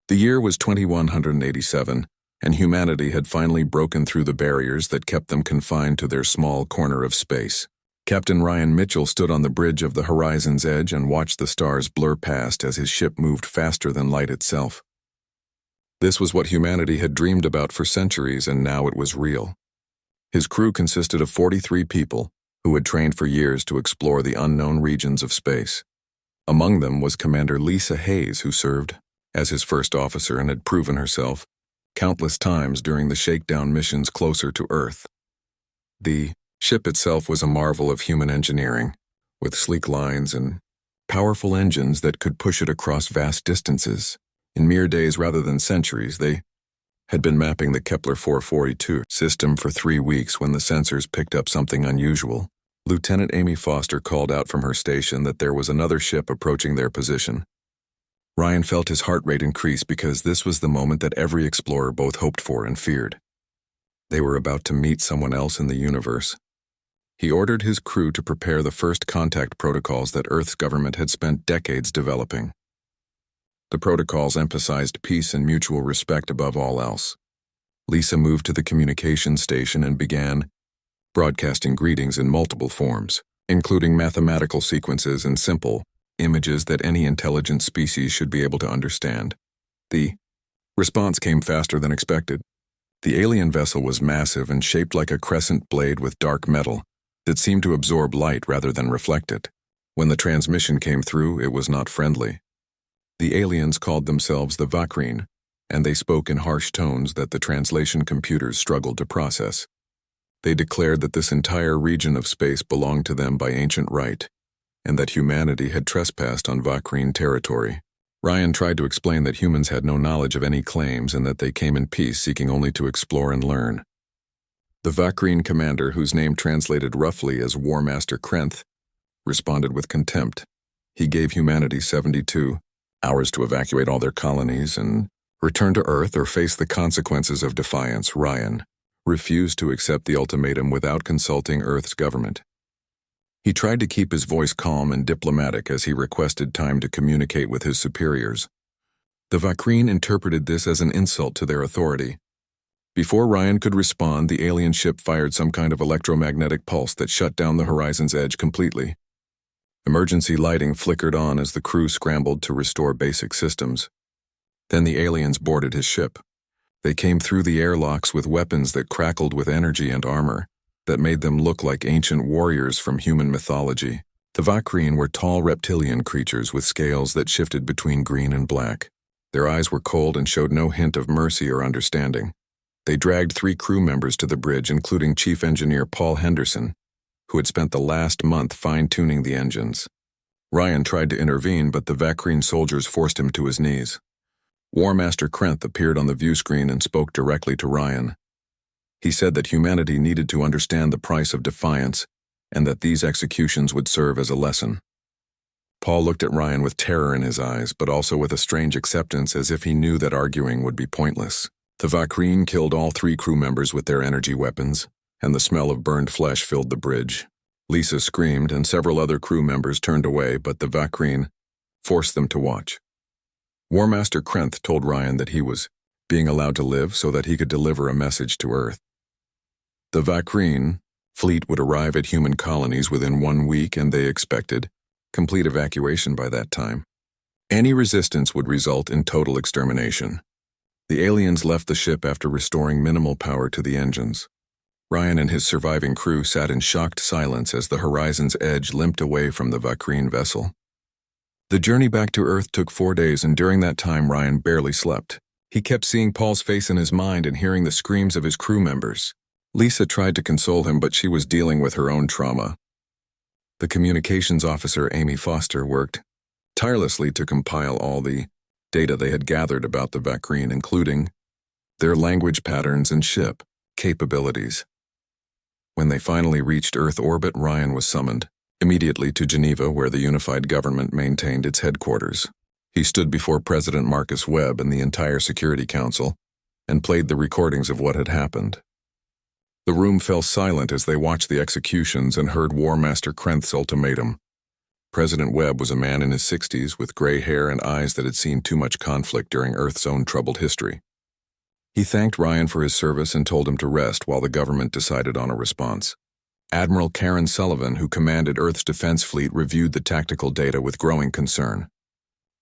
The year was 2187, and humanity had finally broken through the barriers that kept them confined to their small corner of space. Captain Ryan Mitchell stood on the bridge of the horizon's edge and watched the stars blur past as his ship moved faster than light itself. This was what humanity had dreamed about for centuries, and now it was real. His crew consisted of 43 people who had trained for years to explore the unknown regions of space. Among them was Commander Lisa Hayes, who served as his first officer and had proven herself countless times during the shakedown missions closer to Earth. The ship itself was a marvel of human engineering, with sleek lines and powerful engines that could push it across vast distances. In mere days rather than centuries, they had been mapping the Kepler 442 system for 3 weeks when the sensors picked up something unusual. Lieutenant Amy Foster called out from her station that there was another ship approaching their position. Ryan felt his heart rate increase because this was the moment that every explorer both hoped for and feared. They were about to meet someone else in the universe. He ordered his crew to prepare the first contact protocols that Earth's government had spent decades developing. The protocols emphasized peace and mutual respect above all else. Lisa moved to the communications station and began broadcasting greetings in multiple forms, including mathematical sequences and simple images that any intelligent species should be able to understand. The response came faster than expected. The alien vessel was massive and shaped like a crescent blade with dark metal that seemed to absorb light rather than reflect it. When the transmission came through, it was not friendly. The aliens called themselves the Vakreen, and they spoke in harsh tones that the translation computers struggled to process. They declared that this entire region of space belonged to them by ancient right, and that humanity had trespassed on Vakreen territory. Ryan tried to explain that humans had no knowledge of any claims and that they came in peace, seeking only to explore and learn. The Vakreen commander, whose name translated roughly as War Master Krenth, responded with contempt. He gave humanity 72 hours to evacuate all their colonies and return to Earth or face the consequences of defiance. Ryan refused to accept the ultimatum without consulting Earth's government. He tried to keep his voice calm and diplomatic as he requested time to communicate with his superiors. The Vakreen interpreted this as an insult to their authority. Before Ryan could respond, the alien ship fired some kind of electromagnetic pulse that shut down the horizon's edge completely. Emergency lighting flickered on as the crew scrambled to restore basic systems. Then the aliens boarded his ship. They came through the airlocks with weapons that crackled with energy and armor that made them look like ancient warriors from human mythology. The Vakreen were tall reptilian creatures with scales that shifted between green and black. Their eyes were cold and showed no hint of mercy or understanding. They dragged 3 crew members to the bridge, including Chief Engineer Paul Henderson, who had spent the last month fine-tuning the engines. Ryan tried to intervene, but the Vakreen soldiers forced him to his knees. War Master Krenth appeared on the view screen and spoke directly to Ryan. He said that humanity needed to understand the price of defiance and that these executions would serve as a lesson. Paul looked at Ryan with terror in his eyes, but also with a strange acceptance, as if he knew that arguing would be pointless. The Vakreen killed all 3 crew members with their energy weapons, and the smell of burned flesh filled the bridge. Lisa screamed, and several other crew members turned away, but the Vakreen forced them to watch. War Master Krenth told Ryan that he was being allowed to live so that he could deliver a message to Earth. The Vakreen fleet would arrive at human colonies within 1 week, and they expected complete evacuation by that time. Any resistance would result in total extermination. The aliens left the ship after restoring minimal power to the engines. Ryan and his surviving crew sat in shocked silence as the horizon's edge limped away from the Vakreen vessel. The journey back to Earth took 4 days, and during that time Ryan barely slept. He kept seeing Paul's face in his mind and hearing the screams of his crew members. Lisa tried to console him, but she was dealing with her own trauma. The communications officer, Amy Foster, worked tirelessly to compile all the data they had gathered about the Vakreen, including their language patterns and ship capabilities. When they finally reached Earth orbit, Ryan was summoned immediately to Geneva, where the unified government maintained its headquarters. He stood before President Marcus Webb and the entire Security Council and played the recordings of what had happened. The room fell silent as they watched the executions and heard War Master Krenth's ultimatum. President Webb was a man in his 60s with gray hair and eyes that had seen too much conflict during Earth's own troubled history. He thanked Ryan for his service and told him to rest while the government decided on a response. Admiral Karen Sullivan, who commanded Earth's defense fleet, reviewed the tactical data with growing concern.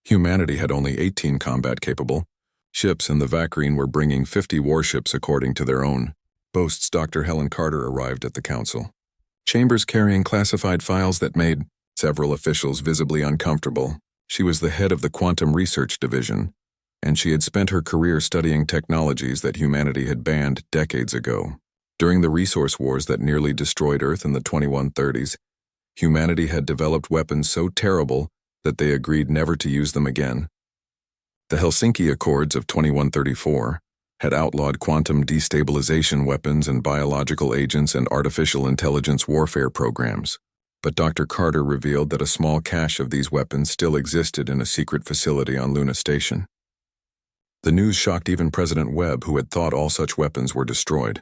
Humanity had only 18 combat-capable ships, and the Vacrine were bringing 50 warships according to their own boasts. Dr. Helen Carter arrived at the council chambers carrying classified files that made several officials visibly uncomfortable. She was the head of the Quantum Research Division, and she had spent her career studying technologies that humanity had banned decades ago. During the resource wars that nearly destroyed Earth in the 2130s, humanity had developed weapons so terrible that they agreed never to use them again. The Helsinki Accords of 2134 had outlawed quantum destabilization weapons and biological agents and artificial intelligence warfare programs. But Dr. Carter revealed that a small cache of these weapons still existed in a secret facility on Luna Station. The news shocked even President Webb, who had thought all such weapons were destroyed.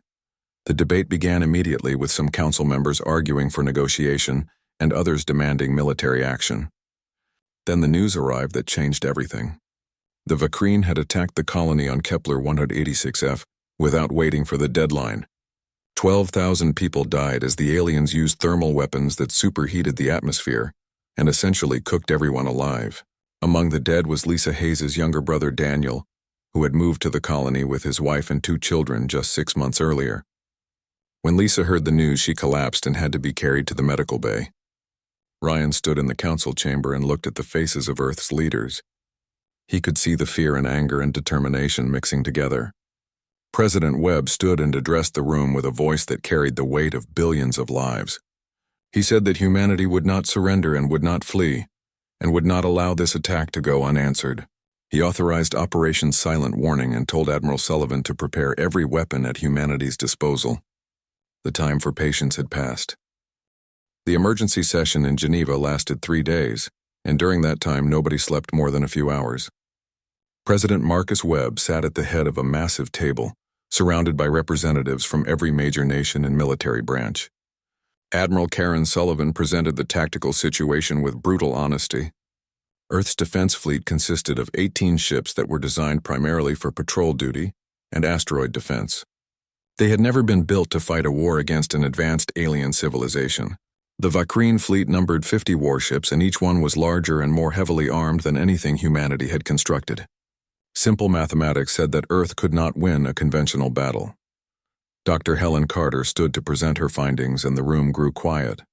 The debate began immediately, with some council members arguing for negotiation and others demanding military action. Then the news arrived that changed everything. The Vacrine had attacked the colony on Kepler 186f without waiting for the deadline. 12,000 people died as the aliens used thermal weapons that superheated the atmosphere and essentially cooked everyone alive. Among the dead was Lisa Hayes' younger brother Daniel, who had moved to the colony with his wife and 2 children just 6 months earlier. When Lisa heard the news, she collapsed and had to be carried to the medical bay. Ryan stood in the council chamber and looked at the faces of Earth's leaders. He could see the fear and anger and determination mixing together. President Webb stood and addressed the room with a voice that carried the weight of billions of lives. He said that humanity would not surrender and would not flee, and would not allow this attack to go unanswered. He authorized Operation Silent Warning and told Admiral Sullivan to prepare every weapon at humanity's disposal. The time for patience had passed. The emergency session in Geneva lasted 3 days, and during that time nobody slept more than a few hours. President Marcus Webb sat at the head of a massive table, surrounded by representatives from every major nation and military branch. Admiral Karen Sullivan presented the tactical situation with brutal honesty. Earth's defense fleet consisted of 18 ships that were designed primarily for patrol duty and asteroid defense. They had never been built to fight a war against an advanced alien civilization. The Vacrine fleet numbered 50 warships, and each one was larger and more heavily armed than anything humanity had constructed. Simple mathematics said that Earth could not win a conventional battle. Dr. Helen Carter stood to present her findings, and the room grew quiet.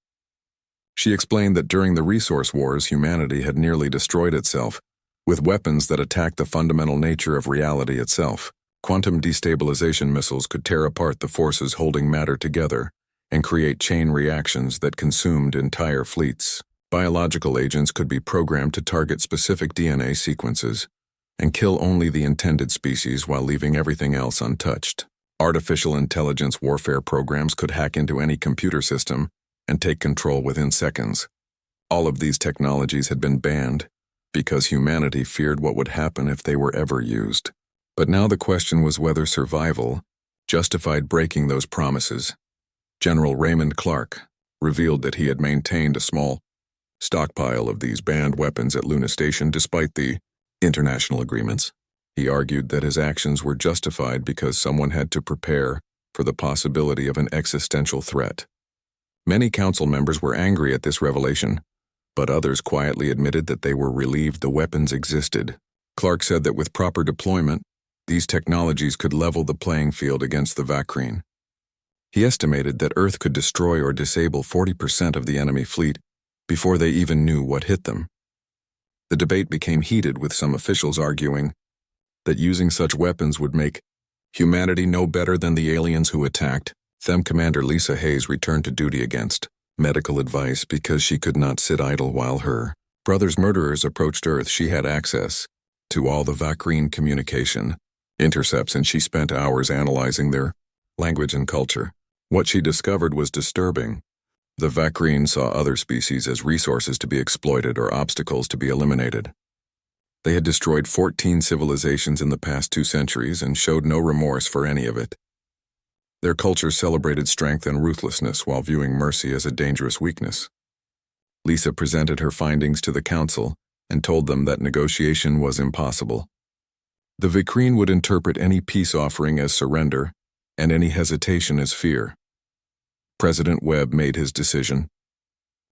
She explained that during the resource wars, humanity had nearly destroyed itself, with weapons that attacked the fundamental nature of reality itself. Quantum destabilization missiles could tear apart the forces holding matter together and create chain reactions that consumed entire fleets. Biological agents could be programmed to target specific DNA sequences and kill only the intended species while leaving everything else untouched. Artificial intelligence warfare programs could hack into any computer system and take control within seconds. All of these technologies had been banned because humanity feared what would happen if they were ever used. But now the question was whether survival justified breaking those promises. General Raymond Clark revealed that he had maintained a small stockpile of these banned weapons at Luna Station despite the international agreements. He argued that his actions were justified because someone had to prepare for the possibility of an existential threat. Many council members were angry at this revelation, but others quietly admitted that they were relieved the weapons existed. Clark said that with proper deployment, these technologies could level the playing field against the Vacrine. He estimated that Earth could destroy or disable 40% of the enemy fleet before they even knew what hit them. The debate became heated, with some officials arguing that using such weapons would make humanity no better than the aliens who attacked. Them Commander Lisa Hayes returned to duty against medical advice because she could not sit idle while her brother's murderers approached Earth. She had access to all the Vacrine communication intercepts, and she spent hours analyzing their language and culture. What she discovered was disturbing. The Vacrine saw other species as resources to be exploited or obstacles to be eliminated. They had destroyed 14 civilizations in the past 2 centuries and showed no remorse for any of it. Their culture celebrated strength and ruthlessness while viewing mercy as a dangerous weakness. Lisa presented her findings to the council and told them that negotiation was impossible. The Vikreen would interpret any peace offering as surrender and any hesitation as fear. President Webb made his decision.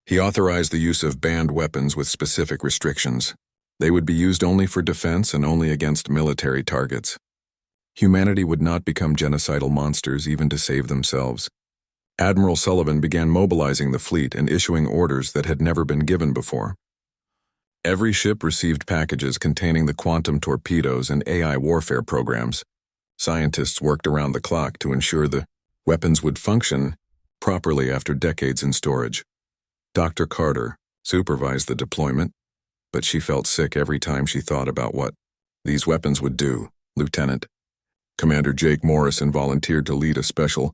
He authorized the use of banned weapons with specific restrictions. They would be used only for defense and only against military targets. Humanity would not become genocidal monsters even to save themselves. Admiral Sullivan began mobilizing the fleet and issuing orders that had never been given before. Every ship received packages containing the quantum torpedoes and AI warfare programs. Scientists worked around the clock to ensure the weapons would function properly after decades in storage. Dr. Carter supervised the deployment, but she felt sick every time she thought about what these weapons would do. Lieutenant Commander Jake Morrison volunteered to lead a special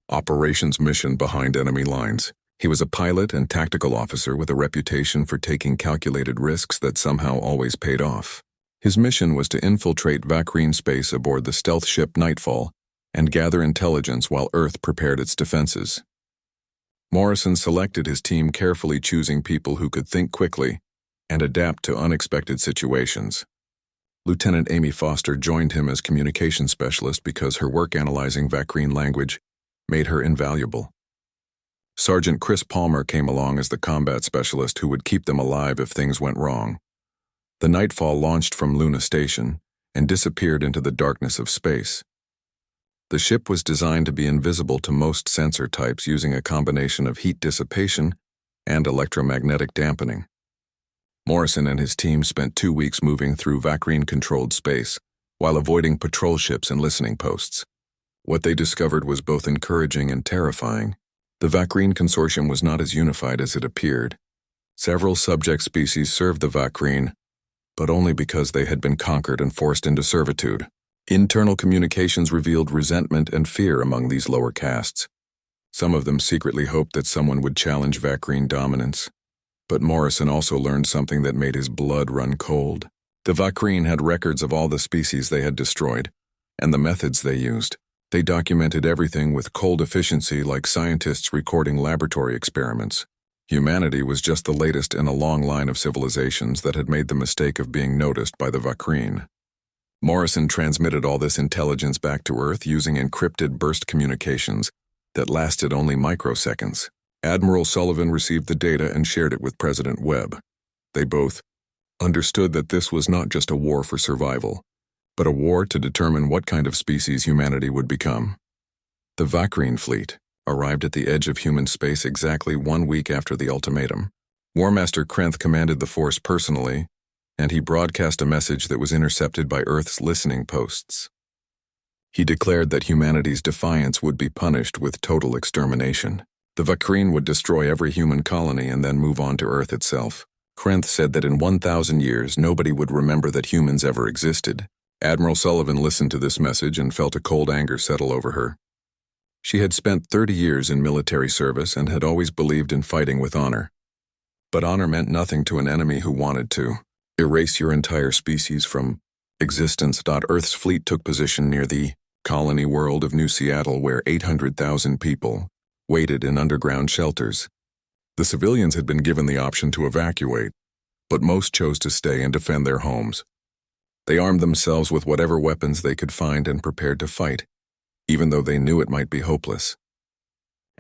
operations mission behind enemy lines. He was a pilot and tactical officer with a reputation for taking calculated risks that somehow always paid off. His mission was to infiltrate Vakreen space aboard the stealth ship Nightfall and gather intelligence while Earth prepared its defenses. Morrison selected his team carefully, choosing people who could think quickly and adapt to unexpected situations. Lieutenant Amy Foster joined him as communication specialist because her work analyzing Vakreen language made her invaluable. Sergeant Chris Palmer came along as the combat specialist who would keep them alive if things went wrong. The Nightfall launched from Luna Station and disappeared into the darkness of space. The ship was designed to be invisible to most sensor types using a combination of heat dissipation and electromagnetic dampening. Morrison and his team spent 2 weeks moving through Vakreen-controlled space while avoiding patrol ships and listening posts. What they discovered was both encouraging and terrifying. The Vakreen consortium was not as unified as it appeared. Several subject species served the Vakreen, but only because they had been conquered and forced into servitude. Internal communications revealed resentment and fear among these lower castes. Some of them secretly hoped that someone would challenge Vakreen dominance. But Morrison also learned something that made his blood run cold. The Vakreen had records of all the species they had destroyed, and the methods they used. They documented everything with cold efficiency, like scientists recording laboratory experiments. Humanity was just the latest in a long line of civilizations that had made the mistake of being noticed by the Vakreen. Morrison transmitted all this intelligence back to Earth using encrypted burst communications that lasted only microseconds. Admiral Sullivan received the data and shared it with President Webb. They both understood that this was not just a war for survival, but a war to determine what kind of species humanity would become. The Vakreen fleet arrived at the edge of human space exactly 1 week after the ultimatum. War Master Krenth commanded the force personally, and he broadcast a message that was intercepted by Earth's listening posts. He declared that humanity's defiance would be punished with total extermination. The Vakreen would destroy every human colony and then move on to Earth itself. Krenth said that in 1,000 years nobody would remember that humans ever existed. Admiral Sullivan listened to this message and felt a cold anger settle over her. She had spent 30 years in military service and had always believed in fighting with honor. But honor meant nothing to an enemy who wanted to erase your entire species from existence. Earth's fleet took position near the colony world of New Seattle, where 800,000 people waited in underground shelters. The civilians had been given the option to evacuate, but most chose to stay and defend their homes. They armed themselves with whatever weapons they could find and prepared to fight, even though they knew it might be hopeless.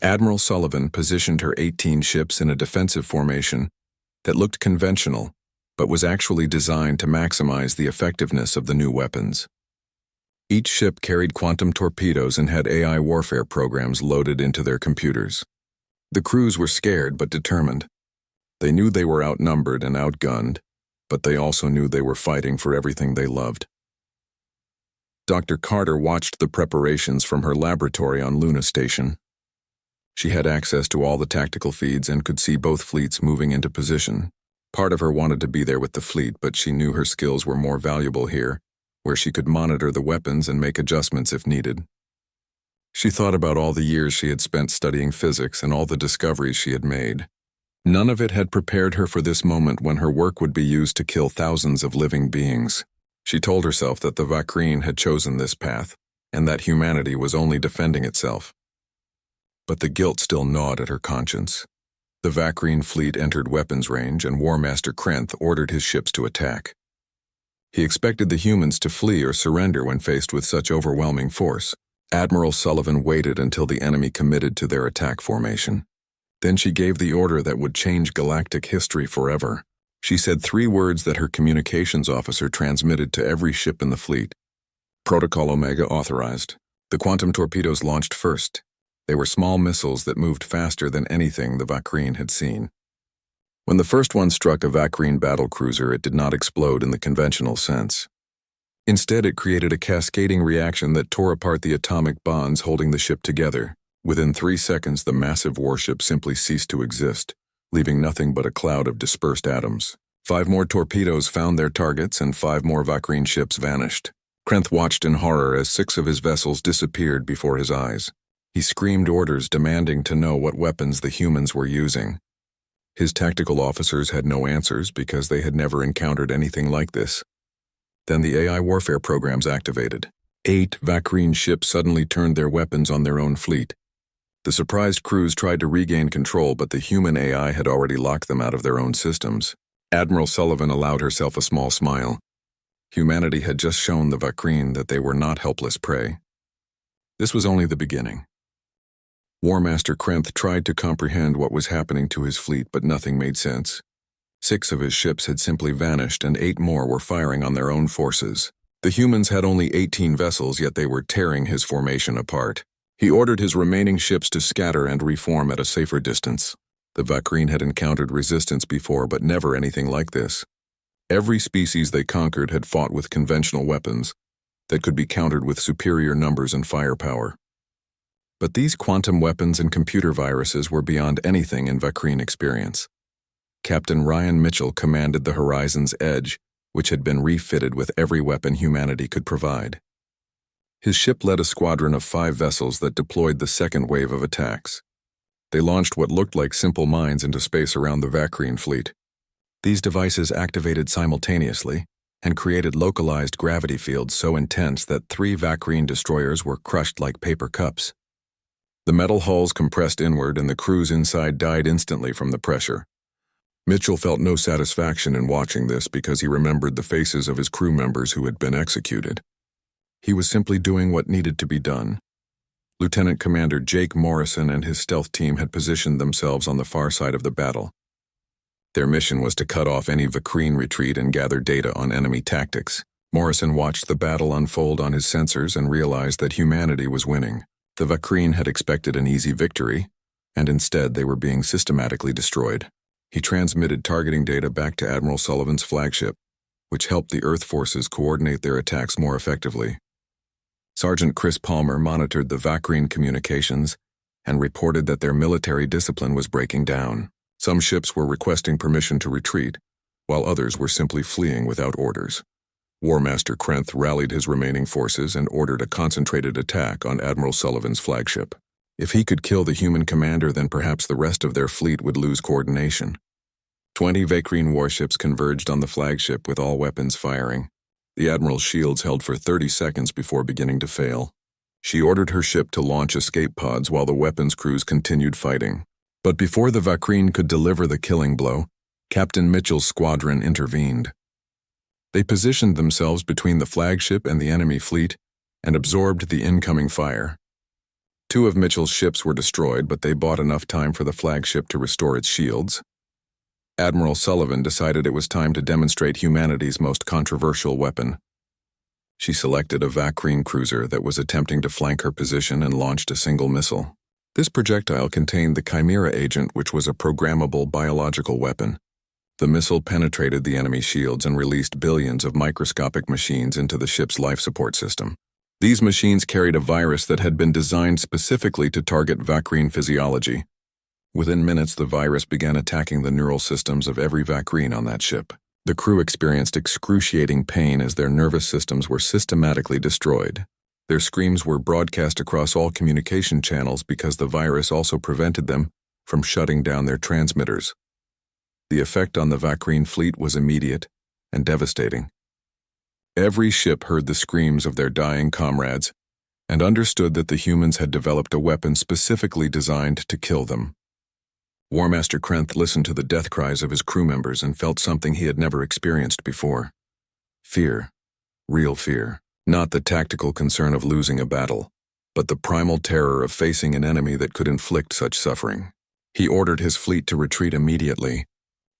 Admiral Sullivan positioned her 18 ships in a defensive formation that looked conventional, but was actually designed to maximize the effectiveness of the new weapons. Each ship carried quantum torpedoes and had AI warfare programs loaded into their computers. The crews were scared but determined. They knew they were outnumbered and outgunned, but they also knew they were fighting for everything they loved. Dr. Carter watched the preparations from her laboratory on Luna Station. She had access to all the tactical feeds and could see both fleets moving into position. Part of her wanted to be there with the fleet, but she knew her skills were more valuable here, where she could monitor the weapons and make adjustments if needed. She thought about all the years she had spent studying physics and all the discoveries she had made. None of it had prepared her for this moment when her work would be used to kill thousands of living beings. She told herself that the Vakreen had chosen this path, and that humanity was only defending itself. But the guilt still gnawed at her conscience. The Vakrine fleet entered weapons range, and War Master Krenth ordered his ships to attack. He expected the humans to flee or surrender when faced with such overwhelming force. Admiral Sullivan waited until the enemy committed to their attack formation. Then she gave the order that would change galactic history forever. She said 3 words that her communications officer transmitted to every ship in the fleet. Protocol Omega authorized. The quantum torpedoes launched first. They were small missiles that moved faster than anything the Vakrine had seen. When the first one struck a Vakrine battlecruiser, it did not explode in the conventional sense. Instead, it created a cascading reaction that tore apart the atomic bonds holding the ship together. Within 3 seconds, the massive warship simply ceased to exist, leaving nothing but a cloud of dispersed atoms. 5 more torpedoes found their targets, and 5 more Vakrine ships vanished. Krenth watched in horror as 6 of his vessels disappeared before his eyes. He screamed orders demanding to know what weapons the humans were using. His tactical officers had no answers because they had never encountered anything like this. Then the AI warfare programs activated. 8 Vakrine ships suddenly turned their weapons on their own fleet. The surprised crews tried to regain control, but the human AI had already locked them out of their own systems. Admiral Sullivan allowed herself a small smile. Humanity had just shown the Vakrine that they were not helpless prey. This was only the beginning. War Master Krenth tried to comprehend what was happening to his fleet, but nothing made sense. 6 of his ships had simply vanished, and 8 more were firing on their own forces. The humans had only 18 vessels, yet they were tearing his formation apart. He ordered his remaining ships to scatter and reform at a safer distance. The Vakrine had encountered resistance before, but never anything like this. Every species they conquered had fought with conventional weapons that could be countered with superior numbers and firepower. But these quantum weapons and computer viruses were beyond anything in Vakrine experience. Captain Ryan Mitchell commanded the Horizon's Edge, which had been refitted with every weapon humanity could provide. His ship led a squadron of 5 vessels that deployed the second wave of attacks. They launched what looked like simple mines into space around the Vakrine fleet. These devices activated simultaneously and created localized gravity fields so intense that 3 Vakrine destroyers were crushed like paper cups. The metal hulls compressed inward, and the crews inside died instantly from the pressure. Mitchell felt no satisfaction in watching this because he remembered the faces of his crew members who had been executed. He was simply doing what needed to be done. Lieutenant Commander Jake Morrison and his stealth team had positioned themselves on the far side of the battle. Their mission was to cut off any Vakrine retreat and gather data on enemy tactics. Morrison watched the battle unfold on his sensors and realized that humanity was winning. The Vakrine had expected an easy victory, and instead they were being systematically destroyed. He transmitted targeting data back to Admiral Sullivan's flagship, which helped the Earth forces coordinate their attacks more effectively. Sergeant Chris Palmer monitored the Vakrine communications and reported that their military discipline was breaking down. Some ships were requesting permission to retreat, while others were simply fleeing without orders. War Master Krenth rallied his remaining forces and ordered a concentrated attack on Admiral Sullivan's flagship. If he could kill the human commander, then perhaps the rest of their fleet would lose coordination. 20 Vakrine warships converged on the flagship with all weapons firing. The Admiral's shields held for 30 seconds before beginning to fail. She ordered her ship to launch escape pods while the weapons crews continued fighting. But before the Vakrine could deliver the killing blow, Captain Mitchell's squadron intervened. They positioned themselves between the flagship and the enemy fleet and absorbed the incoming fire. 2 of Mitchell's ships were destroyed, but they bought enough time for the flagship to restore its shields. Admiral Sullivan decided it was time to demonstrate humanity's most controversial weapon. She selected a Vakrine cruiser that was attempting to flank her position and launched a single missile. This projectile contained the Chimera agent, which was a programmable biological weapon. The missile penetrated the enemy shields and released billions of microscopic machines into the ship's life support system. These machines carried a virus that had been designed specifically to target Vakrine physiology. Within minutes, the virus began attacking the neural systems of every Vakrine on that ship. The crew experienced excruciating pain as their nervous systems were systematically destroyed. Their screams were broadcast across all communication channels because the virus also prevented them from shutting down their transmitters. The effect on the Vakrine fleet was immediate and devastating. Every ship heard the screams of their dying comrades and understood that the humans had developed a weapon specifically designed to kill them. War Master Krenth listened to the death cries of his crew members and felt something he had never experienced before. Fear. Real fear. Not the tactical concern of losing a battle, but the primal terror of facing an enemy that could inflict such suffering. He ordered his fleet to retreat immediately.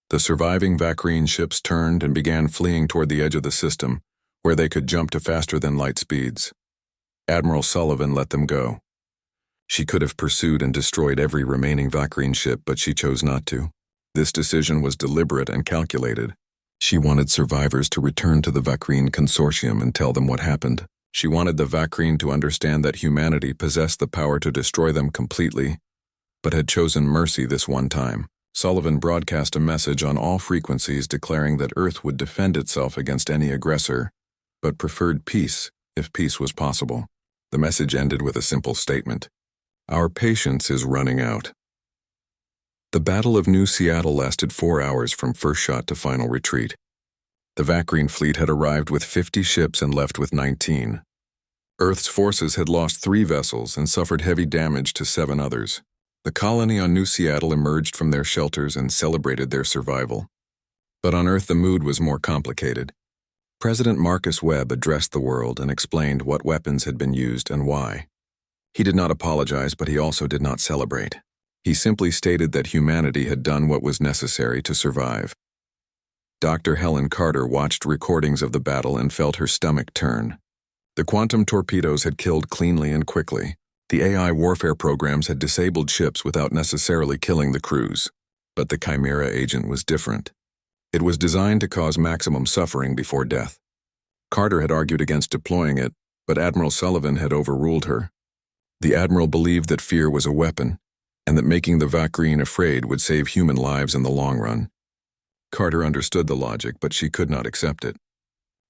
The surviving Vakrine ships turned and began fleeing toward the edge of the system, where they could jump to faster-than-light speeds. Admiral Sullivan let them go. She could have pursued and destroyed every remaining Vakrine ship, but she chose not to. This decision was deliberate and calculated. She wanted survivors to return to the Vakrine consortium and tell them what happened. She wanted the Vakrine to understand that humanity possessed the power to destroy them completely, but had chosen mercy this one time. Sullivan broadcast a message on all frequencies declaring that Earth would defend itself against any aggressor, but preferred peace if peace was possible. The message ended with a simple statement: "Our patience is running out." The Battle of New Seattle lasted 4 hours from first shot to final retreat. The Vakrine fleet had arrived with 50 ships and left with 19. Earth's forces had lost 3 vessels and suffered heavy damage to 7 others. The colony on New Seattle emerged from their shelters and celebrated their survival. But on Earth the mood was more complicated. President Marcus Webb addressed the world and explained what weapons had been used and why. He did not apologize, but he also did not celebrate. He simply stated that humanity had done what was necessary to survive. Dr. Helen Carter watched recordings of the battle and felt her stomach turn. The quantum torpedoes had killed cleanly and quickly. The AI warfare programs had disabled ships without necessarily killing the crews. But the Chimera agent was different. It was designed to cause maximum suffering before death. Carter had argued against deploying it, but Admiral Sullivan had overruled her. The Admiral believed that fear was a weapon, and that making the Vakrine afraid would save human lives in the long run. Carter understood the logic, but she could not accept it.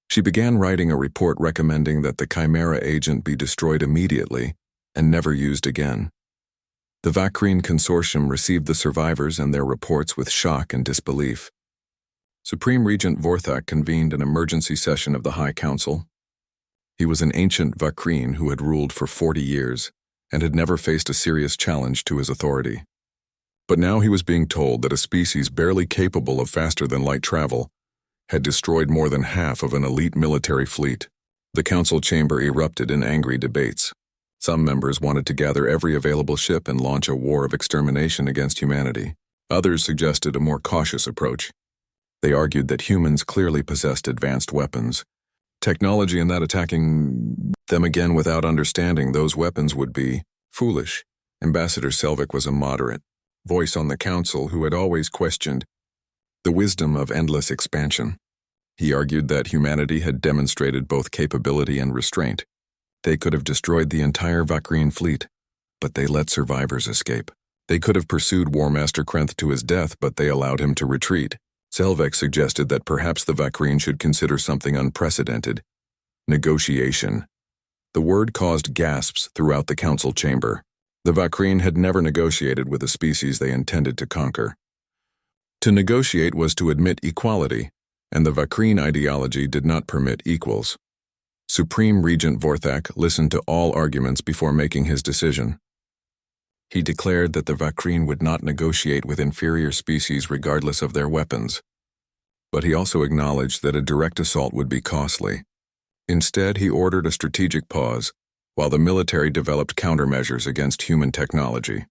She began writing a report recommending that the Chimera agent be destroyed immediately and never used again. The Vakrine consortium received the survivors and their reports with shock and disbelief. Supreme Regent Vorthak convened an emergency session of the High Council. He was an ancient Vakrine who had ruled for 40 years and had never faced a serious challenge to his authority. But now he was being told that a species barely capable of faster-than-light travel had destroyed more than half of an elite military fleet. The council chamber erupted in angry debates. Some members wanted to gather every available ship and launch a war of extermination against humanity. Others suggested a more cautious approach. They argued that humans clearly possessed advanced weapons, technology, and that attacking them again without understanding those weapons would be foolish. Ambassador Selvik was a moderate voice on the council who had always questioned the wisdom of endless expansion. He argued that humanity had demonstrated both capability and restraint. They could have destroyed the entire Vakrine fleet, but they let survivors escape. They could have pursued War Master Krenth to his death, but they allowed him to retreat. Selvik suggested that perhaps the Vakrine should consider something unprecedented: negotiation. The word caused gasps throughout the council chamber. The Vakrine had never negotiated with a species they intended to conquer. To negotiate was to admit equality, and the Vakrine ideology did not permit equals. Supreme Regent Vorthak listened to all arguments before making his decision. He declared that the Vakrine would not negotiate with inferior species regardless of their weapons. But he also acknowledged that a direct assault would be costly. Instead, he ordered a strategic pause, while the military developed countermeasures against human technology.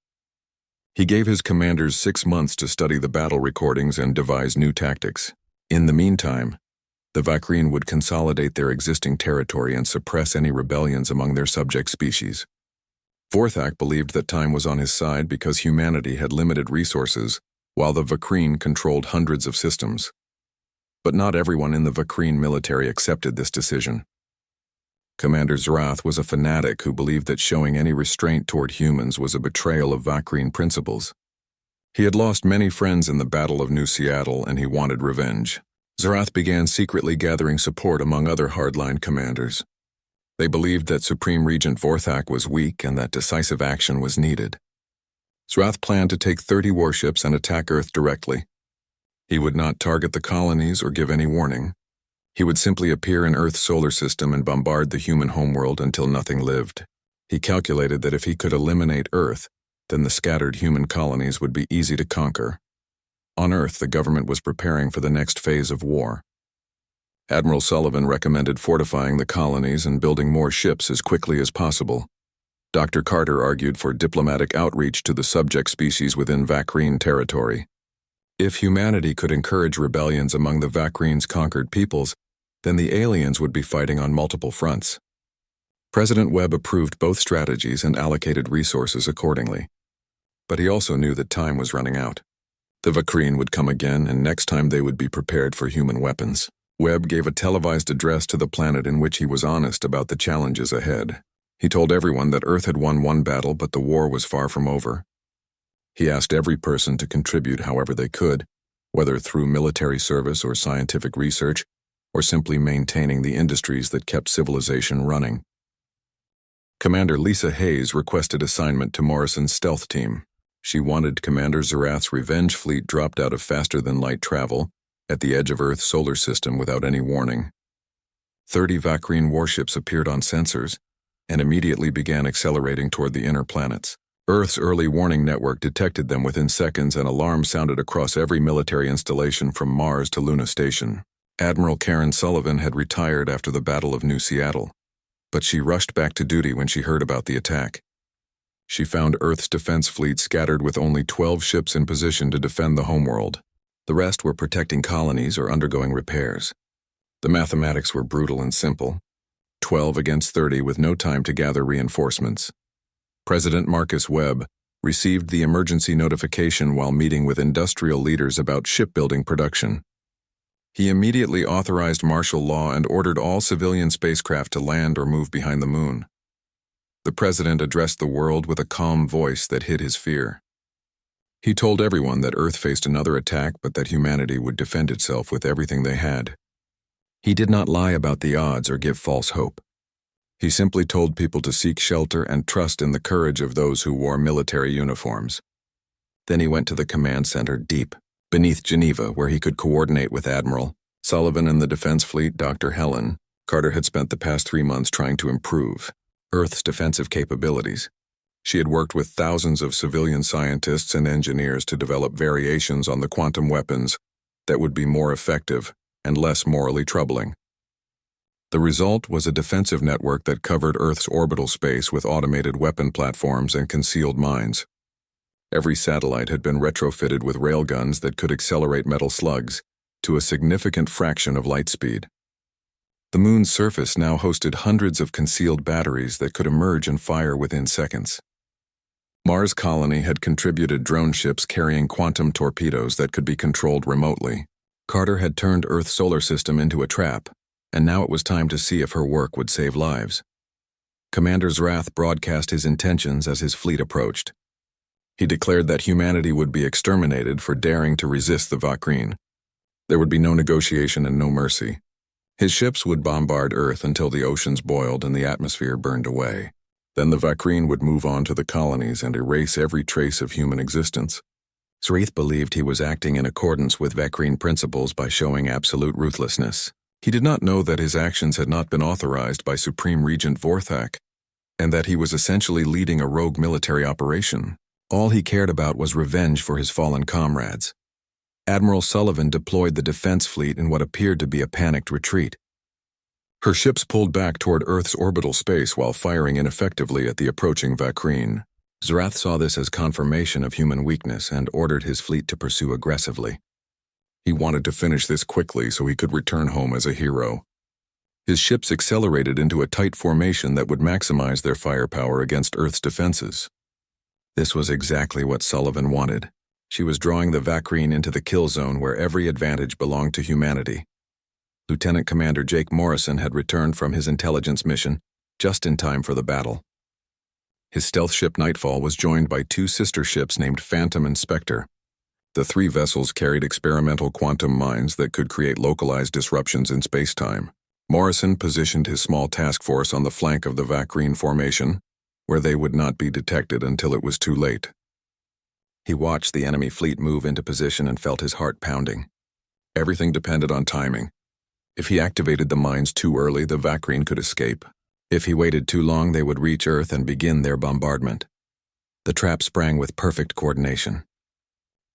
He gave his commanders 6 months to study the battle recordings and devise new tactics. In the meantime, the Vakrine would consolidate their existing territory and suppress any rebellions among their subject species. Vorthak believed that time was on his side because humanity had limited resources, while the Vakrine controlled hundreds of systems. But not everyone in the Vakrine military accepted this decision. Commander Zrath was a fanatic who believed that showing any restraint toward humans was a betrayal of Vakrine principles. He had lost many friends in the Battle of New Seattle, and he wanted revenge. Zrath began secretly gathering support among other hardline commanders. They believed that Supreme Regent Vorthak was weak and that decisive action was needed. Zrath planned to take 30 warships and attack Earth directly. He would not target the colonies or give any warning. He would simply appear in Earth's solar system and bombard the human homeworld until nothing lived. He calculated that if he could eliminate Earth, Then the scattered human colonies would be easy to conquer. On Earth, the government was preparing for the next phase of war. Admiral Sullivan recommended fortifying the colonies and building more ships as quickly as possible. Dr. Carter argued for diplomatic outreach to the subject species within Vakreen territory. If humanity could encourage rebellions among the Vakreen's conquered peoples, then the aliens would be fighting on multiple fronts. President Webb approved both strategies and allocated resources accordingly. But he also knew that time was running out. The Vakreen would come again, and next time they would be prepared for human weapons. Webb gave a televised address to the planet in which he was honest about the challenges ahead. He told everyone that Earth had won one battle, but the war was far from over. He asked every person to contribute however they could, whether through military service or scientific research, or simply maintaining the industries that kept civilization running. Commander Lisa Hayes requested assignment to Morrison's stealth team. She wanted Commander Zarath's revenge fleet dropped out of faster-than-light travel at the edge of Earth's solar system without any warning. 30 Vakreen warships appeared on sensors and immediately began accelerating toward the inner planets. Earth's early warning network detected them within seconds, and alarms sounded across every military installation from Mars to Luna Station. Admiral Karen Sullivan had retired after the Battle of New Seattle, but she rushed back to duty when she heard about the attack. She found Earth's defense fleet scattered with only 12 ships in position to defend the homeworld. The rest were protecting colonies or undergoing repairs. The mathematics were brutal and simple: 12 against 30 with no time to gather reinforcements. President Marcus Webb received the emergency notification while meeting with industrial leaders about shipbuilding production. He immediately authorized martial law and ordered all civilian spacecraft to land or move behind the moon. The president addressed the world with a calm voice that hid his fear. He told everyone that Earth faced another attack, but that humanity would defend itself with everything they had. He did not lie about the odds or give false hope. He simply told people to seek shelter and trust in the courage of those who wore military uniforms. Then he went to the command center deep beneath Geneva, where he could coordinate with Admiral Sullivan and the Defense Fleet. Dr. Helen Carter had spent the past 3 months trying to improve Earth's defensive capabilities. She had worked with thousands of civilian scientists and engineers to develop variations on the quantum weapons that would be more effective and less morally troubling. The result was a defensive network that covered Earth's orbital space with automated weapon platforms and concealed mines. Every satellite had been retrofitted with railguns that could accelerate metal slugs to a significant fraction of light speed. The moon's surface now hosted hundreds of concealed batteries that could emerge and fire within seconds. Mars Colony had contributed drone ships carrying quantum torpedoes that could be controlled remotely. Carter had turned Earth's solar system into a trap, and now it was time to see if her work would save lives. Commander Zarath broadcast his intentions as his fleet approached. He declared that humanity would be exterminated for daring to resist the Vakreen. There would be no negotiation and no mercy. His ships would bombard Earth until the oceans boiled and the atmosphere burned away. Then the Vakreen would move on to the colonies and erase every trace of human existence. Zarath believed he was acting in accordance with Vakreen principles by showing absolute ruthlessness. He did not know that his actions had not been authorized by Supreme Regent Vorthak, and that he was essentially leading a rogue military operation. All he cared about was revenge for his fallen comrades. Admiral Sullivan deployed the defense fleet in what appeared to be a panicked retreat. Her ships pulled back toward Earth's orbital space while firing ineffectively at the approaching Vakreen. Zarath saw this as confirmation of human weakness and ordered his fleet to pursue aggressively. He wanted to finish this quickly so he could return home as a hero. His ships accelerated into a tight formation that would maximize their firepower against Earth's defenses. This was exactly what Sullivan wanted. She was drawing the Vakreen into the kill zone where every advantage belonged to humanity. Lieutenant Commander Jake Morrison had returned from his intelligence mission just in time for the battle. His stealth ship Nightfall was joined by 2 sister ships named Phantom and Spectre. The 3 vessels carried experimental quantum mines that could create localized disruptions in space-time. Morrison positioned his small task force on the flank of the Vakreen formation, where they would not be detected until it was too late. He watched the enemy fleet move into position and felt his heart pounding. Everything depended on timing. If he activated the mines too early, the Vakreen could escape. If he waited too long, they would reach Earth and begin their bombardment. The trap sprang with perfect coordination.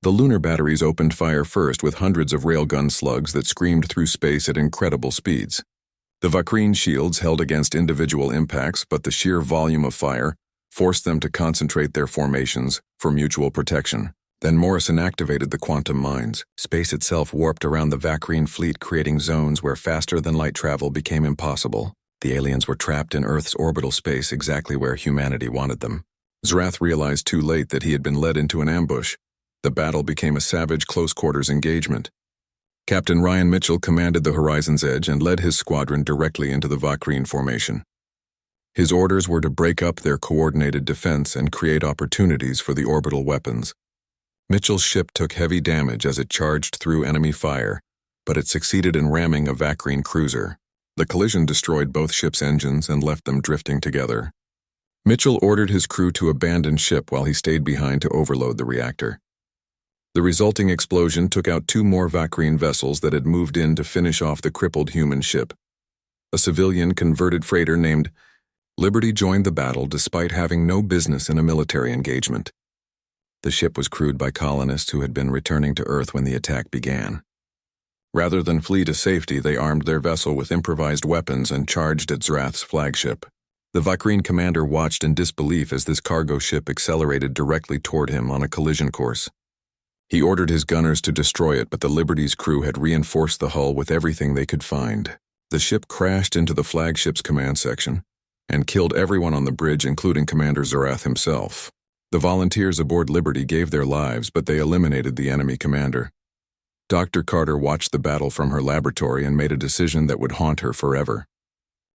The lunar batteries opened fire first with hundreds of railgun slugs that screamed through space at incredible speeds. The Vakreen shields held against individual impacts, but the sheer volume of fire forced them to concentrate their formations for mutual protection. Then Morrison activated the quantum mines. Space itself warped around the Vakreen fleet, creating zones where faster-than-light travel became impossible. The aliens were trapped in Earth's orbital space, exactly where humanity wanted them. Zrath realized too late that he had been led into an ambush. The battle became a savage close-quarters engagement. Captain Ryan Mitchell commanded the Horizon's Edge and led his squadron directly into the Vakreen formation. His orders were to break up their coordinated defense and create opportunities for the orbital weapons. Mitchell's ship took heavy damage as it charged through enemy fire, but it succeeded in ramming a Vakreen cruiser. The collision destroyed both ships' engines and left them drifting together. Mitchell ordered his crew to abandon ship while he stayed behind to overload the reactor. The resulting explosion took out 2 more Vakreen vessels that had moved in to finish off the crippled human ship. A civilian converted freighter named Liberty joined the battle despite having no business in a military engagement. The ship was crewed by colonists who had been returning to Earth when the attack began. Rather than flee to safety, they armed their vessel with improvised weapons and charged at Zrath's flagship. The Vakreen commander watched in disbelief as this cargo ship accelerated directly toward him on a collision course. He ordered his gunners to destroy it, but the Liberty's crew had reinforced the hull with everything they could find. The ship crashed into the flagship's command section and killed everyone on the bridge, including Commander Zrath himself. The volunteers aboard Liberty gave their lives, but they eliminated the enemy commander. Dr. Carter watched the battle from her laboratory and made a decision that would haunt her forever.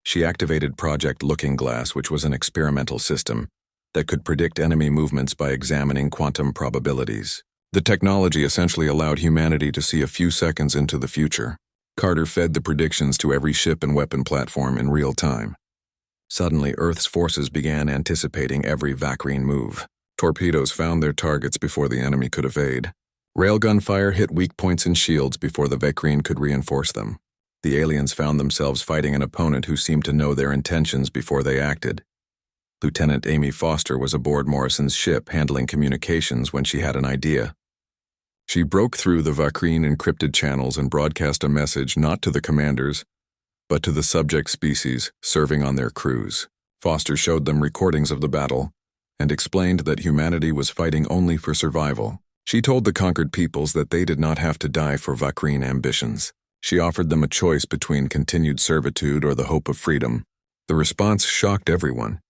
She activated Project Looking Glass, which was an experimental system that could predict enemy movements by examining quantum probabilities. The technology essentially allowed humanity to see a few seconds into the future. Carter fed the predictions to every ship and weapon platform in real time. Suddenly, Earth's forces began anticipating every Vakreen move. Torpedoes found their targets before the enemy could evade. Railgun fire hit weak points in shields before the Vakreen could reinforce them. The aliens found themselves fighting an opponent who seemed to know their intentions before they acted. Lieutenant Amy Foster was aboard Morrison's ship handling communications when she had an idea. She broke through the Vakreen encrypted channels and broadcast a message not to the commanders, but to the subject species serving on their crews. Foster showed them recordings of the battle and explained that humanity was fighting only for survival. She told the conquered peoples that they did not have to die for Vakreen ambitions. She offered them a choice between continued servitude or the hope of freedom. The response shocked everyone.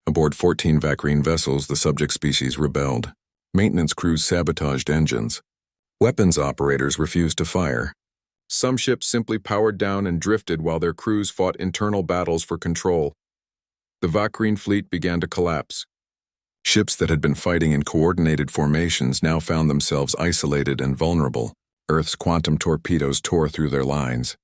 Aboard 14 Vakreen vessels, the subject species rebelled. Maintenance crews sabotaged engines. Weapons operators refused to fire. Some ships simply powered down and drifted while their crews fought internal battles for control. The Vakreen fleet began to collapse. Ships that had been fighting in coordinated formations now found themselves isolated and vulnerable. Earth's quantum torpedoes tore through their lines.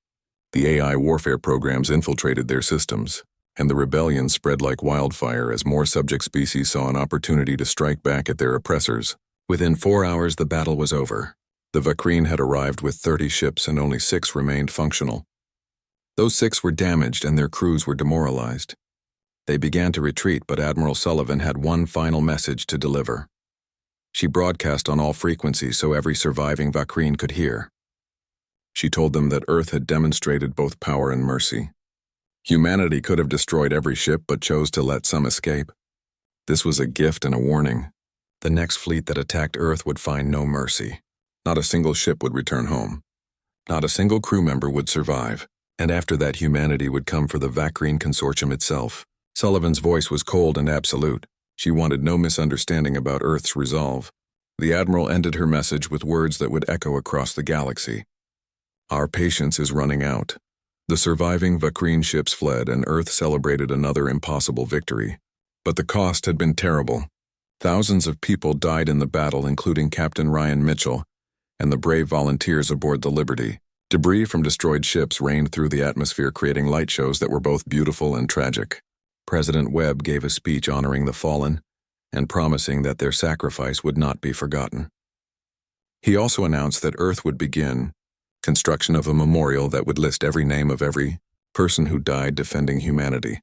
The AI warfare programs infiltrated their systems, and the rebellion spread like wildfire as more subject species saw an opportunity to strike back at their oppressors. Within 4 hours, the battle was over. The Vakreen had arrived with 30 ships and only 6 remained functional. Those 6 were damaged and their crews were demoralized. They began to retreat, but Admiral Sullivan had one final message to deliver. She broadcast on all frequencies so every surviving Vakreen could hear. She told them that Earth had demonstrated both power and mercy. Humanity could have destroyed every ship but chose to let some escape. This was a gift and a warning. The next fleet that attacked Earth would find no mercy. Not a single ship would return home. Not a single crew member would survive. And after that, humanity would come for the Vakreen consortium itself. Sullivan's voice was cold and absolute. She wanted no misunderstanding about Earth's resolve. The Admiral ended her message with words that would echo across the galaxy. Our patience is running out. The surviving Vakreen ships fled, and Earth celebrated another impossible victory. But the cost had been terrible. Thousands of people died in the battle, including Captain Ryan Mitchell and the brave volunteers aboard the Liberty. Debris from destroyed ships rained through the atmosphere, creating light shows that were both beautiful and tragic. President Webb gave a speech honoring the fallen and promising that their sacrifice would not be forgotten. He also announced that Earth would begin construction of a memorial that would list every name of every person who died defending humanity.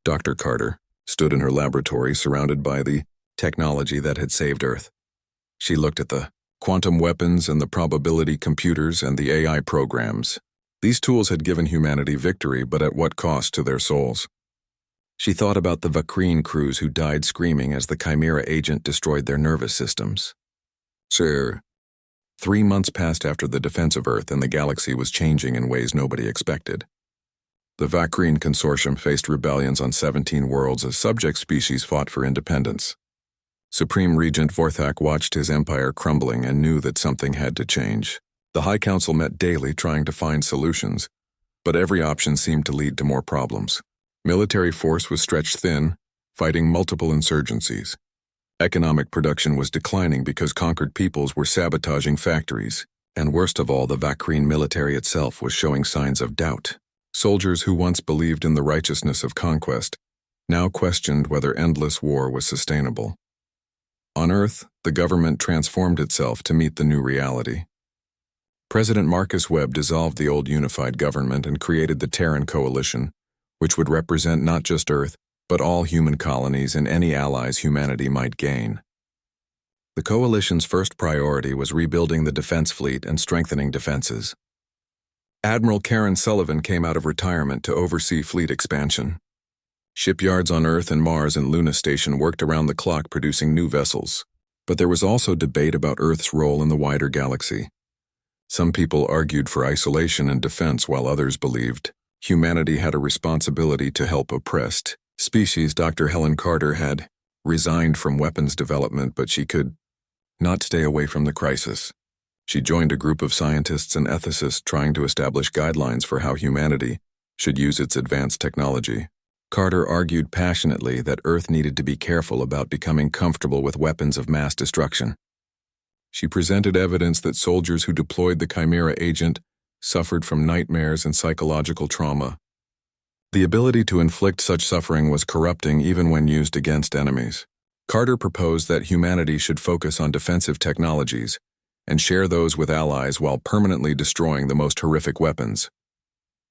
Dr. Carter stood in her laboratory surrounded by the technology that had saved Earth. She looked at the quantum weapons and the probability computers and the AI programs. These tools had given humanity victory, but at what cost to their souls? She thought about the Vakreen crews who died screaming as the Chimera agent destroyed their nervous systems. Sir. 3 months passed after the defense of Earth, and the galaxy was changing in ways nobody expected. The Vakreen Consortium faced rebellions on 17 worlds as subject species fought for independence. Supreme Regent Vorthak watched his empire crumbling and knew that something had to change. The High Council met daily trying to find solutions, but every option seemed to lead to more problems. Military force was stretched thin, fighting multiple insurgencies. Economic production was declining because conquered peoples were sabotaging factories, and worst of all, the Vakreen military itself was showing signs of doubt. Soldiers who once believed in the righteousness of conquest now questioned whether endless war was sustainable. On Earth, the government transformed itself to meet the new reality. President Marcus Webb dissolved the old unified government and created the Terran Coalition, which would represent not just Earth, but all human colonies and any allies humanity might gain. The Coalition's first priority was rebuilding the defense fleet and strengthening defenses. Admiral Karen Sullivan came out of retirement to oversee fleet expansion. Shipyards on Earth and Mars and Luna Station worked around the clock producing new vessels. But there was also debate about Earth's role in the wider galaxy. Some people argued for isolation and defense, while others believed humanity had a responsibility to help oppressed species. Dr. Helen Carter had resigned from weapons development, but she could not stay away from the crisis. She joined a group of scientists and ethicists trying to establish guidelines for how humanity should use its advanced technology. Carter argued passionately that Earth needed to be careful about becoming comfortable with weapons of mass destruction. She presented evidence that soldiers who deployed the Chimera agent suffered from nightmares and psychological trauma. The ability to inflict such suffering was corrupting even when used against enemies. Carter proposed that humanity should focus on defensive technologies and share those with allies while permanently destroying the most horrific weapons.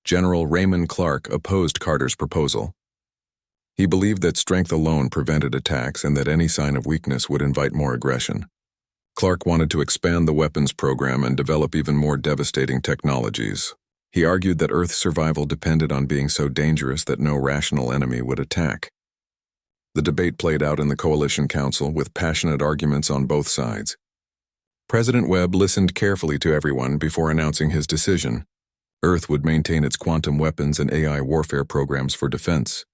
General Raymond Clark opposed Carter's proposal. He believed that strength alone prevented attacks and that any sign of weakness would invite more aggression. Clark wanted to expand the weapons program and develop even more devastating technologies. He argued that Earth's survival depended on being so dangerous that no rational enemy would attack. The debate played out in the Coalition Council with passionate arguments on both sides. President Webb listened carefully to everyone before announcing his decision. Earth would maintain its quantum weapons and AI warfare programs for defense,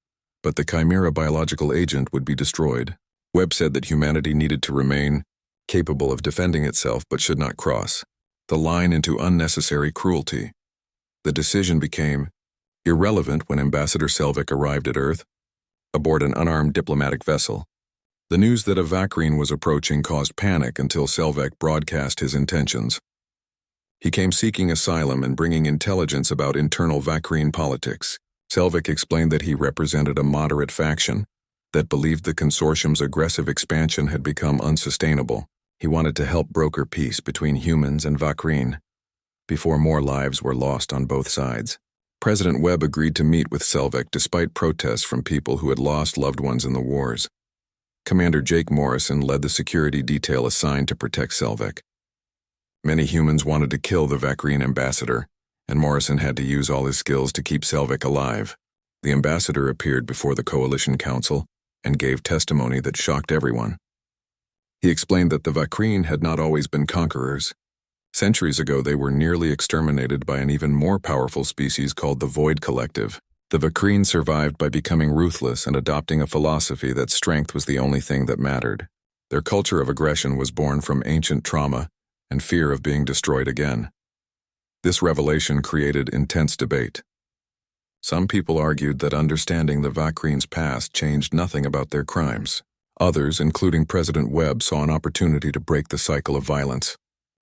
but the Chimera biological agent would be destroyed. Webb said that humanity needed to remain capable of defending itself but should not cross the line into unnecessary cruelty. The decision became irrelevant when Ambassador Selvig arrived at Earth aboard an unarmed diplomatic vessel. The news that a Vakreen was approaching caused panic until Selvig broadcast his intentions. He came seeking asylum and bringing intelligence about internal Vakreen politics. Selvig explained that he represented a moderate faction that believed the consortium's aggressive expansion had become unsustainable. He wanted to help broker peace between humans and Vakreen before more lives were lost on both sides. President Webb agreed to meet with Selvig despite protests from people who had lost loved ones in the wars. Commander Jake Morrison led the security detail assigned to protect Selvig. Many humans wanted to kill the Vakreen ambassador, and Morrison had to use all his skills to keep Selvig alive. The ambassador appeared before the Coalition Council and gave testimony that shocked everyone. He explained that the Vakreen had not always been conquerors. Centuries ago, they were nearly exterminated by an even more powerful species called the Void Collective. The Vakreen survived by becoming ruthless and adopting a philosophy that strength was the only thing that mattered. Their culture of aggression was born from ancient trauma and fear of being destroyed again. This revelation created intense debate. Some people argued that understanding the Vakreen's past changed nothing about their crimes. Others, including President Webb, saw an opportunity to break the cycle of violence.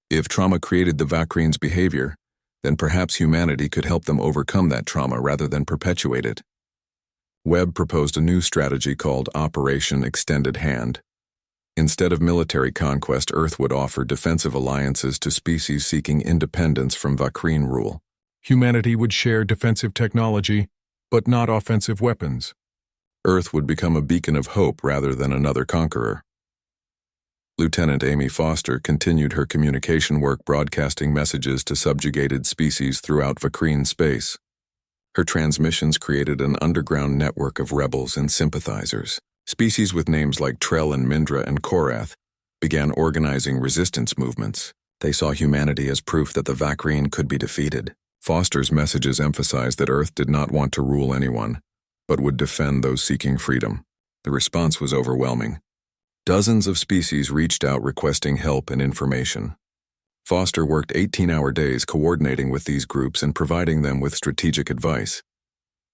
If trauma created the Vakreen's behavior, then perhaps humanity could help them overcome that trauma rather than perpetuate it. Webb proposed a new strategy called Operation Extended Hand. Instead of military conquest, Earth would offer defensive alliances to species seeking independence from Vakreen rule. Humanity would share defensive technology, but not offensive weapons. Earth would become a beacon of hope rather than another conqueror. Lieutenant Amy Foster continued her communication work broadcasting messages to subjugated species throughout Vakreen space. Her transmissions created an underground network of rebels and sympathizers. Species with names like Trell and Mindra and Korath began organizing resistance movements. They saw humanity as proof that the Vakreen could be defeated. Foster's messages emphasized that Earth did not want to rule anyone, but would defend those seeking freedom. The response was overwhelming. Dozens of species reached out requesting help and information. Foster worked 18-hour days coordinating with these groups and providing them with strategic advice.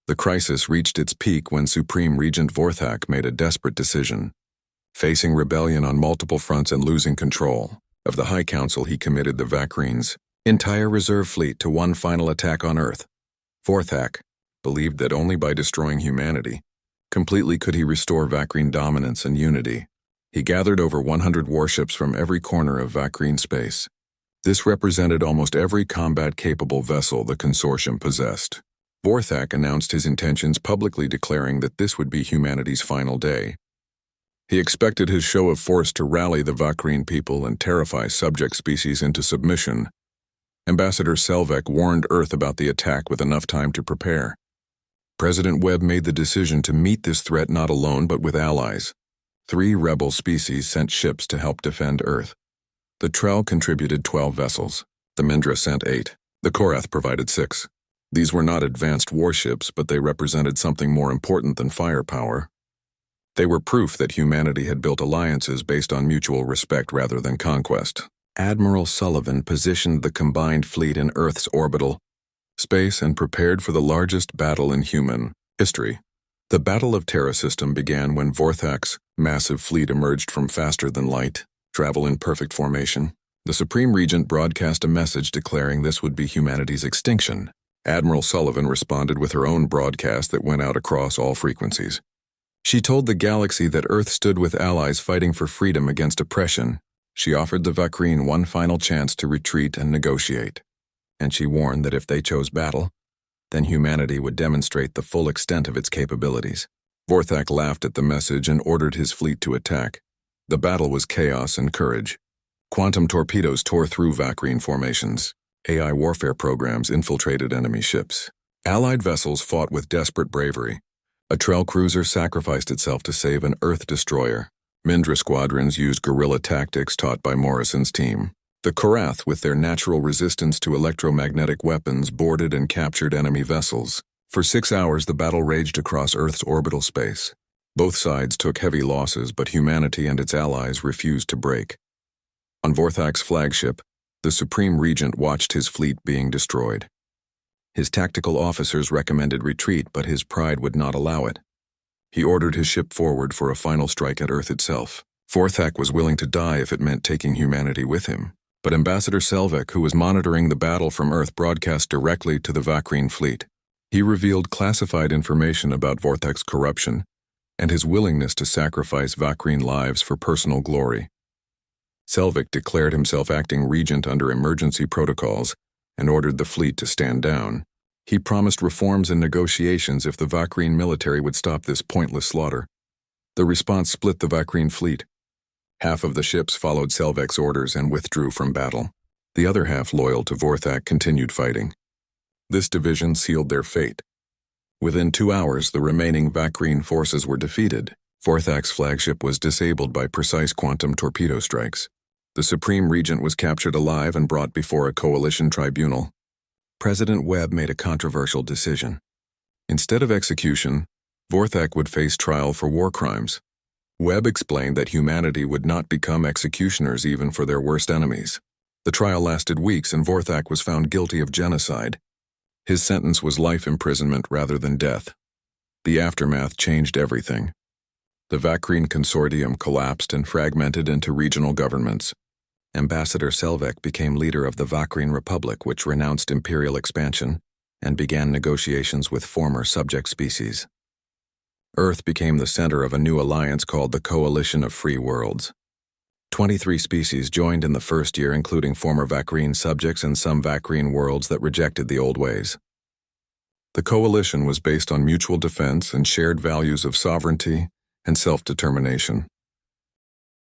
The crisis reached its peak when Supreme Regent Vorthak made a desperate decision. Facing rebellion on multiple fronts and losing control of the High Council, he committed the Vakreen's entire reserve fleet to one final attack on Earth. Vorthak believed that only by destroying humanity completely could he restore Vakreen dominance and unity. He gathered over 100 warships from every corner of Vakreen space. This represented almost every combat-capable vessel the consortium possessed. Vorthak announced his intentions, publicly declaring that this would be humanity's final day. He expected his show of force to rally the Vakreen people and terrify subject species into submission. Ambassador Selvek warned Earth about the attack with enough time to prepare. President Webb made the decision to meet this threat not alone but with allies. 3 rebel species sent ships to help defend Earth. The Trell contributed 12 vessels. The Mindra sent 8. The Korath provided 6. These were not advanced warships, but they represented something more important than firepower. They were proof that humanity had built alliances based on mutual respect rather than conquest. Admiral Sullivan positioned the combined fleet in Earth's orbital space and prepared for the largest battle in human history. The Battle of Terra System began when Vorthak's massive fleet emerged from faster-than-light travel in perfect formation. The Supreme Regent broadcast a message declaring this would be humanity's extinction. Admiral Sullivan responded with her own broadcast that went out across all frequencies. She told the galaxy that Earth stood with allies fighting for freedom against oppression. She offered the Vakreen one final chance to retreat and negotiate. And she warned that if they chose battle, then humanity would demonstrate the full extent of its capabilities. Vorthak laughed at the message and ordered his fleet to attack. The battle was chaos and courage. Quantum torpedoes tore through Vakreen formations. AI warfare programs infiltrated enemy ships. Allied vessels fought with desperate bravery. A Trell cruiser sacrificed itself to save an Earth destroyer. Mindra squadrons used guerrilla tactics taught by Morrison's team. The Korath, with their natural resistance to electromagnetic weapons, boarded and captured enemy vessels. For 6 hours, the battle raged across Earth's orbital space. Both sides took heavy losses, but humanity and its allies refused to break. On Vorthak's flagship, the Supreme Regent watched his fleet being destroyed. His tactical officers recommended retreat, but his pride would not allow it. He ordered his ship forward for a final strike at Earth itself. Vorthak was willing to die if it meant taking humanity with him. But Ambassador Selvek, who was monitoring the battle from Earth, broadcast directly to the Vakreen fleet. He revealed classified information about Vorthak's corruption and his willingness to sacrifice Vakreen lives for personal glory. Selvek declared himself acting regent under emergency protocols and ordered the fleet to stand down. He promised reforms and negotiations if the Vakreen military would stop this pointless slaughter. The response split the Vakreen fleet. Half of the ships followed Selvek's orders and withdrew from battle. The other half, loyal to Vorthak, continued fighting. This division sealed their fate. Within 2 hours, the remaining Vakreen forces were defeated. Vorthak's flagship was disabled by precise quantum torpedo strikes. The Supreme Regent was captured alive and brought before a coalition tribunal. President Webb made a controversial decision. Instead of execution, Vorthak would face trial for war crimes. Webb explained that humanity would not become executioners even for their worst enemies. The trial lasted weeks and Vorthak was found guilty of genocide. His sentence was life imprisonment rather than death. The aftermath changed everything. The Vakreen consortium collapsed and fragmented into regional governments. Ambassador Selvek became leader of the Vakreen Republic, which renounced imperial expansion and began negotiations with former subject species. Earth became the center of a new alliance called the Coalition of Free Worlds. 23 species joined in the first year, including former Vakreen subjects and some Vakreen worlds that rejected the old ways. The coalition was based on mutual defense and shared values of sovereignty and self-determination.